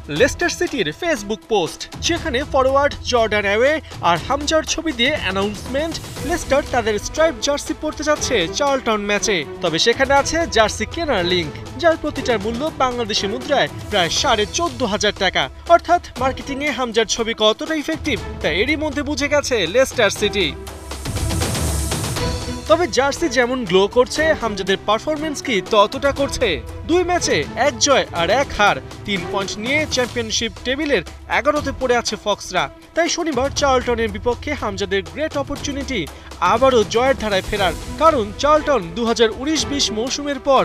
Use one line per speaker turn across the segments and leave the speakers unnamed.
Leicester সিটির Facebook post, যেখানে forward Jordan away আর হামজার ছবি দিয়ে অ্যানাউন্সমেন্ট লেস্টার তাদের স্ট্রাইপ জার্সি পরতে যাচ্ছে চার্লটন ম্যাচে। তবে সেখানে আছে জার্সি কেনার লিঙ্ক, যার প্রতিটার মূল্য বাংলাদেশি মুদ্রায় প্রায় 14,500 টাকা। অর্থাৎ মার্কেটিংয়ে হামজার ছবি কতটা ইফেক্টিভ তা এরই মধ্যে বুঝে গেছে লেস্টার সিটি। তবে জার্সি যেমন গ্লো করছে, হামজাদের পারফরমেন্স কি ততটা করছে? 2 ম্যাচে 1 জয় আর 1 হার, 3 পয়েন্ট নিয়ে চ্যাম্পিয়নশিপ টেবিলের 11তে পড়ে আছে ফক্সরা। তাই শনিবার চার্লটনের বিপক্ষে হামজাদের গ্রেট অপরচুনিটি আবারও জয়ের ধারায় ফেরার। কারণ চার্লটন 2019-20 মৌসুমের পর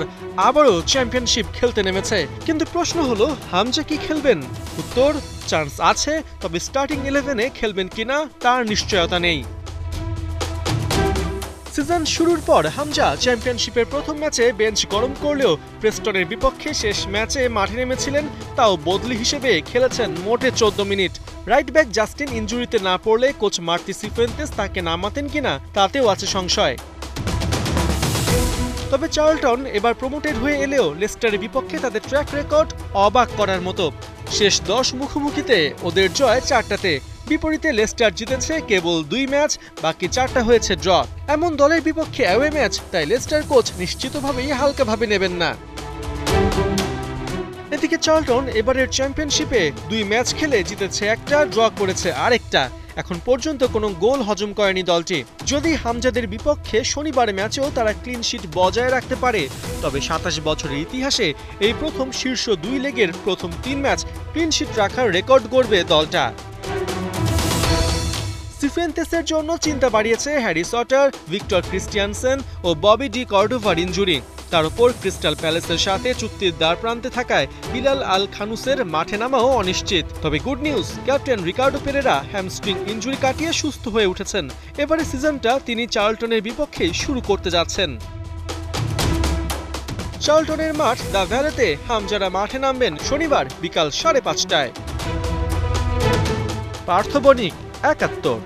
আবারও চ্যাম্পিয়নশিপ খেলতে নেমেছে। কিন্তু প্রশ্ন হলো, হামজা কি খেলবেন? উত্তর, চান্স আছে, তবে স্টার্টিং 11-এ খেলবেন কিনা তার নিশ্চয়তা নেই। সিজন শুরুর পর হামজা চ্যাম্পিয়নশিপের প্রথম ম্যাচে বেঞ্চ গরম করলেও প্রেস্টনের বিপক্ষে শেষ ম্যাচে মাঠে নেমেছিলেন, তাও বদলি হিসেবে খেলেছেন মোটে 14 মিনিট। রাইট ব্যাক জাস্টিন ইনজুরিতে না পড়লে কোচ মার্তি সিফুয়েন্তেস তাকে নামাতেন কিনা তাতেও আছে সংশয়। তবে চার্লটন এবার প্রমোটেড হয়ে এলেও লেস্টারের বিপক্ষে তাদের ট্র্যাক রেকর্ড অবাক করার মতো। শেষ 10 মুখোমুখিতে ওদের জয় 4টাতে। বিপরীতে লেস্টার জিতেছে কেবল 2 ম্যাচ, বাকি 4টা হয়েছে ড্র। এমন দলের বিপক্ষে অ্যাওয়ে ম্যাচ, তাই লেস্টার কোচ নিশ্চিতভাবেই হালকাভাবে নেবেন না। এদিকে চার্লটন এবারের চ্যাম্পিয়নশিপে 2 ম্যাচ খেলে জিতেছে 1টা, ড্র করেছে আরেকটা। এখন পর্যন্ত কোনো গোল হজম করেনি দলটি। যদি হামজাদের বিপক্ষে শনিবার ম্যাচেও তারা ক্লিন শিট বজায় রাখতে পারে, তবে 27 বছরের ইতিহাসে এই প্রথম শীর্ষ 2 লেগের প্রথম 3 ম্যাচ ক্লিন শিট রাখার রেকর্ড গড়বে দলটা। সিফুয়েন্তেসের জন্য চিন্তা বাড়িয়েছে হ্যারি সটার, ভিক্টর ক্রিস্টিয়ানসেন ও ববি ডি কর্ডোভার ইনজুরি। তার উপর ক্রিস্টাল প্যালেসের সাথে চুক্তির দ্বারপ্রান্তে থাকায় বিলাল আল খানুসের মাঠে নামাও অনিশ্চিত। তবে good news, captain Ricardo Perera hamstring injury কাটিয়ে সুস্থ হয়ে উঠেছেন। এবারে সিজনটা তিনি চার্লটনের বিপক্ষেই শুরু করতে যাচ্ছেন। চার্লটনের মাঠ দ্য ভ্যালেতে হামজারা মাঠে নামবেন শনিবার বিকাল 5:30টায়। পার্থ বণিক, 71।